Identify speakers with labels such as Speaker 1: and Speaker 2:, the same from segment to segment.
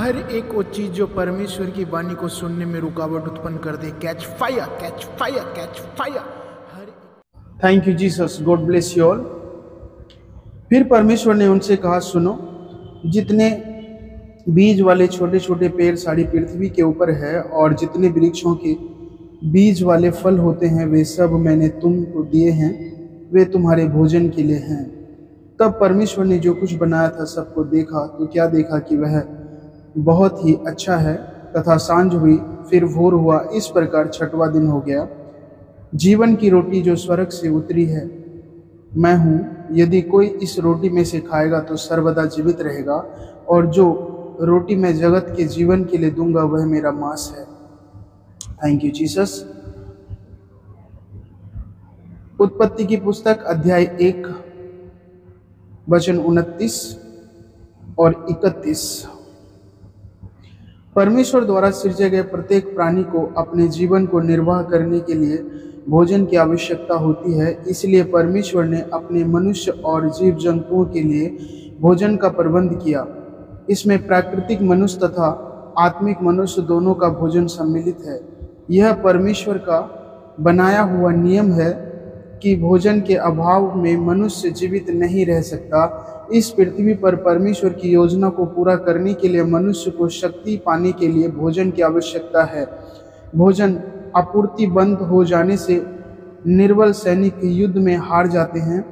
Speaker 1: हर एक वो चीज जो परमेश्वर की वाणी को सुनने में रुकावट उत्पन्न कर दे, catch fire, catch fire, catch fire.
Speaker 2: Thank you Jesus, God bless you all. फिर परमेश्वर ने उनसे कहा, सुनो, जितने बीज वाले छोटे छोटे पेड़ सारी पृथ्वी के ऊपर है और जितने वृक्षों के बीज वाले फल होते हैं वे सब मैंने तुमको दिए हैं, वे तुम्हारे भोजन के लिए हैं। तब परमेश्वर ने जो कुछ बनाया था सबको देखा तो क्या देखा कि वह बहुत ही अच्छा है। तथा सांझ हुई, फिर भोर हुआ, इस प्रकार छठवां दिन हो गया। जीवन की रोटी जो स्वर्ग से उतरी है मैं हूँ, यदि कोई इस रोटी में से खाएगा तो सर्वदा जीवित रहेगा, और जो रोटी मैं जगत के जीवन के लिए दूंगा वह मेरा मांस है। Thank you Jesus. उत्पत्ति की पुस्तक अध्याय 1 वचन 29 और 31। परमेश्वर द्वारा सृजे गए प्रत्येक प्राणी को अपने जीवन को निर्वाह करने के लिए भोजन की आवश्यकता होती है। इसलिए परमेश्वर ने अपने मनुष्य और जीव जंतुओं के लिए भोजन का प्रबंध किया। इसमें प्राकृतिक मनुष्य तथा आत्मिक मनुष्य दोनों का भोजन सम्मिलित है। यह परमेश्वर का बनाया हुआ नियम है कि भोजन के अभाव में मनुष्य जीवित नहीं रह सकता। इस पृथ्वी पर परमेश्वर की योजना को पूरा करने के लिए मनुष्य को शक्ति पाने के लिए भोजन की आवश्यकता है। भोजन आपूर्ति बंद हो जाने से निर्बल सैनिक युद्ध में हार जाते हैं।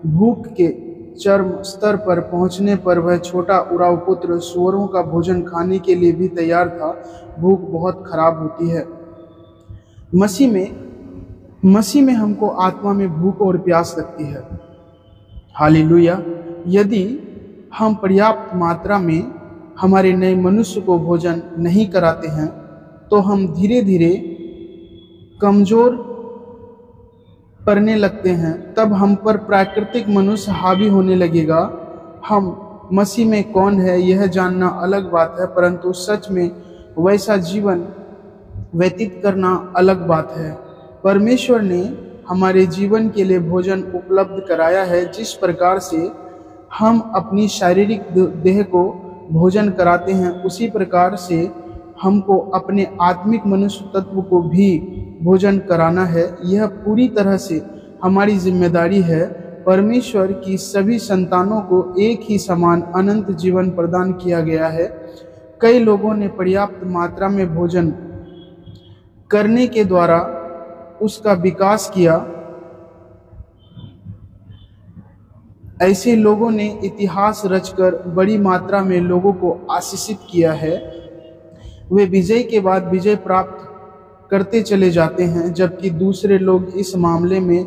Speaker 2: भूख के चरम स्तर पर पहुंचने पर वह छोटा उराव पुत्र सूअरों का भोजन खाने के लिए भी तैयार था। भूख बहुत खराब होती है। मसीह में हमको आत्मा में भूख और प्यास लगती है। हालेलुया। यदि हम पर्याप्त मात्रा में हमारे नए मनुष्य को भोजन नहीं कराते हैं तो हम धीरे धीरे कमजोर पड़ने लगते हैं। तब हम पर प्राकृतिक मनुष्य हावी होने लगेगा। हम मसीह में कौन है यह जानना अलग बात है, परंतु सच में वैसा जीवन व्यतीत करना अलग बात है। परमेश्वर ने हमारे जीवन के लिए भोजन उपलब्ध कराया है। जिस प्रकार से हम अपनी शारीरिक देह को भोजन कराते हैं उसी प्रकार से हमको अपने आत्मिक मनुष्य तत्व को भी भोजन कराना है। यह पूरी तरह से हमारी जिम्मेदारी है। परमेश्वर की सभी संतानों को एक ही समान अनंत जीवन प्रदान किया गया है। कई लोगों ने पर्याप्त मात्रा में भोजन करने के द्वारा उसका विकास किया। ऐसे लोगों ने इतिहास रचकर बड़ी मात्रा में लोगों को आशीषित किया है। वे विजय के बाद विजय प्राप्त करते चले जाते हैं, जबकि दूसरे लोग इस मामले में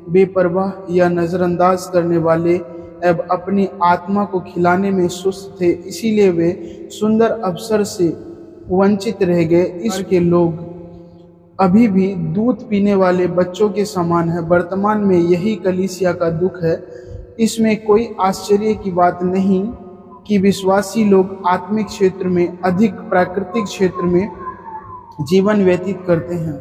Speaker 2: बेपरवाह या नज़रअंदाज करने वाले अब अपनी आत्मा को खिलाने में सुस्त थे। इसीलिए वे सुंदर अवसर से वंचित रह गए। इसके लोग अभी भी दूध पीने वाले बच्चों के समान है। वर्तमान में यही कलीसिया का दुख है। इसमें कोई आश्चर्य की बात नहीं कि विश्वासी लोग आत्मिक क्षेत्र में अधिक प्राकृतिक क्षेत्र में जीवन व्यतीत करते हैं।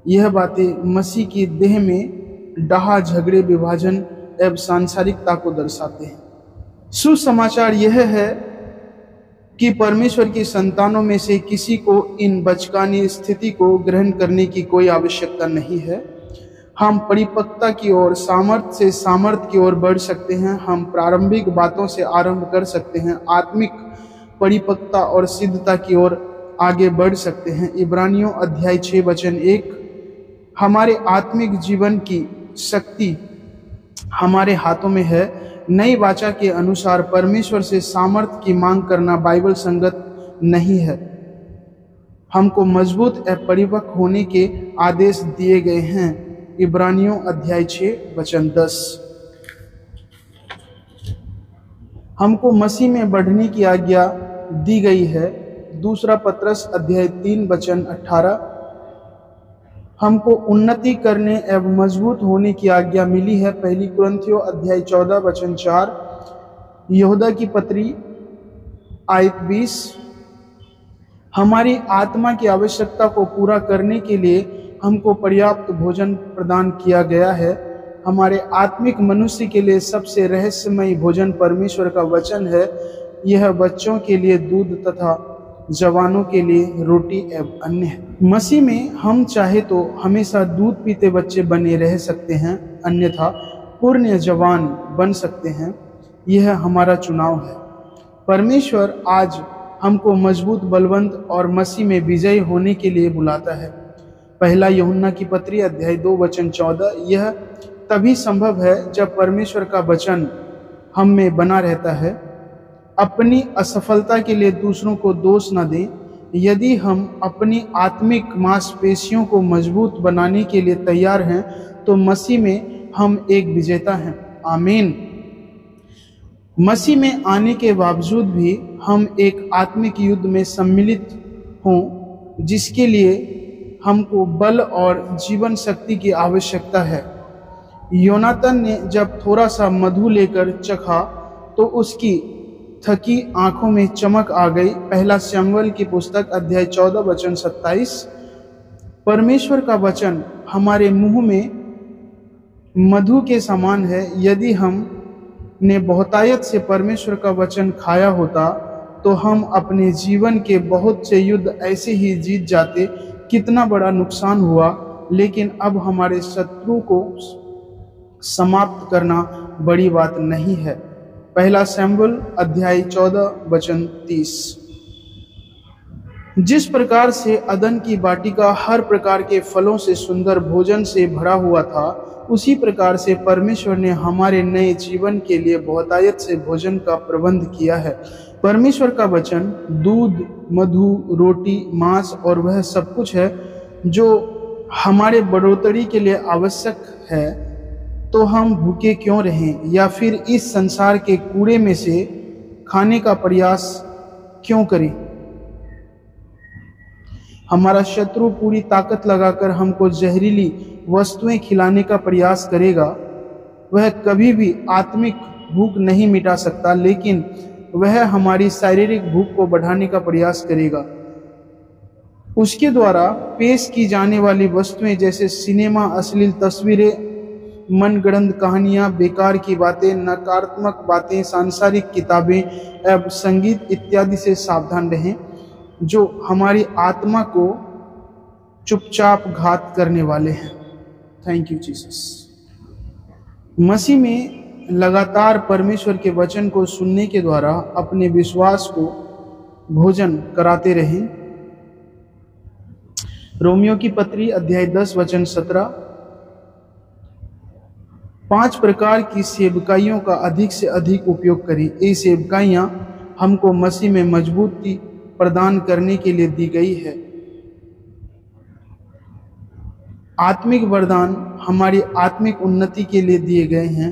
Speaker 2: यह बातें मसीह की देह में डहा, झगड़े, विभाजन एवं सांसारिकता को दर्शाते हैं। सुसमाचार यह है कि परमेश्वर की संतानों में से किसी को इन बचकानी स्थिति को ग्रहण करने की कोई आवश्यकता नहीं है। हम परिपक्वता की ओर, सामर्थ्य से सामर्थ्य की ओर बढ़ सकते हैं। हम प्रारंभिक बातों से आरंभ कर सकते हैं, आत्मिक परिपक्वता और सिद्धता की ओर आगे बढ़ सकते हैं। इब्रानियों अध्याय 6 वचन 1। हमारे आत्मिक जीवन की शक्ति हमारे हाथों में है। नई वाचा के अनुसार परमेश्वर से सामर्थ्य की मांग करना बाइबल संगत नहीं है। हमको मजबूत एवं परिपक्व होने के आदेश दिए गए हैं। इब्रानियों अध्याय 6 वचन 10। हमको मसीह में बढ़ने की आज्ञा दी गई है। दूसरा पत्रस अध्याय 3 वचन 18। हमको उन्नति करने एवं मजबूत होने की आज्ञा मिली है। पहली कुरिन्थियों अध्याय 14 वचन 4। यहूदा की पत्री आयत 20। हमारी आत्मा की आवश्यकता को पूरा करने के लिए हमको पर्याप्त भोजन प्रदान किया गया है। हमारे आत्मिक मनुष्य के लिए सबसे रहस्यमय भोजन परमेश्वर का वचन है। यह बच्चों के लिए दूध तथा जवानों के लिए रोटी एवं अन्य है। मसीह में हम चाहे तो हमेशा दूध पीते बच्चे बने रह सकते हैं, अन्यथा पूर्ण जवान बन सकते हैं। यह हमारा चुनाव है। परमेश्वर आज हमको मजबूत, बलवंत और मसीह में विजयी होने के लिए बुलाता है। पहला यूहन्ना की पत्री अध्याय 2 वचन 14। यह तभी संभव है जब परमेश्वर का वचन हम में बना रहता है। अपनी असफलता के लिए दूसरों को दोष न दें। यदि हम अपनी आत्मिक मांसपेशियों को मजबूत बनाने के लिए तैयार हैं तो मसीह में हम एक विजेता हैं। आमीन। मसीह में आने के बावजूद भी हम एक आत्मिक युद्ध में सम्मिलित हों, जिसके लिए हमको बल और जीवन शक्ति की आवश्यकता है। योनातन ने जब थोड़ा सा मधु लेकर चखा तो उसकी थकी आंखों में चमक आ गई। पहला शमूएल की पुस्तक अध्याय 14 वचन 27। परमेश्वर का वचन हमारे मुंह में मधु के समान है। यदि हम ने बहुतायत से परमेश्वर का वचन खाया होता तो हम अपने जीवन के बहुत से युद्ध ऐसे ही जीत जाते। कितना बड़ा नुकसान हुआ, लेकिन अब हमारे शत्रु को समाप्त करना बड़ी बात नहीं है। पहला शमूएल अध्याय 14 वचन 30। जिस प्रकार से अदन की वाटिका हर प्रकार के फलों से सुंदर भोजन से भरा हुआ था, उसी प्रकार से परमेश्वर ने हमारे नए जीवन के लिए बहुतायत से भोजन का प्रबंध किया है। परमेश्वर का वचन दूध, मधु, रोटी, मांस और वह सब कुछ है जो हमारे बढ़ोतरी के लिए आवश्यक है। तो हम भूखे क्यों रहें या फिर इस संसार के कूड़े में से खाने का प्रयास क्यों करें? हमारा शत्रु पूरी ताकत लगाकर हमको जहरीली वस्तुएं खिलाने का प्रयास करेगा। वह कभी भी आत्मिक भूख नहीं मिटा सकता, लेकिन वह हमारी शारीरिक भूख को बढ़ाने का प्रयास करेगा। उसके द्वारा पेश की जाने वाली वस्तुएं जैसे सिनेमा, अश्लील तस्वीरें, मनगढ़ंत कहानियां, बेकार की बातें, नकारात्मक बातें, सांसारिक किताबें एवं संगीत इत्यादि से सावधान रहें, जो हमारी आत्मा को चुपचाप घात करने वाले हैं। Thank you Jesus. मसीह में लगातार परमेश्वर के वचन को सुनने के द्वारा अपने विश्वास को भोजन कराते रहें। रोमियो की पत्री अध्याय 10 वचन 17। 5 प्रकार की सेवकाइयों का अधिक से अधिक उपयोग करें। ये सेवकाइयाँ हमको मसीह में मजबूती प्रदान करने के लिए दी गई है। आत्मिक वरदान हमारी आत्मिक उन्नति के लिए दिए गए हैं।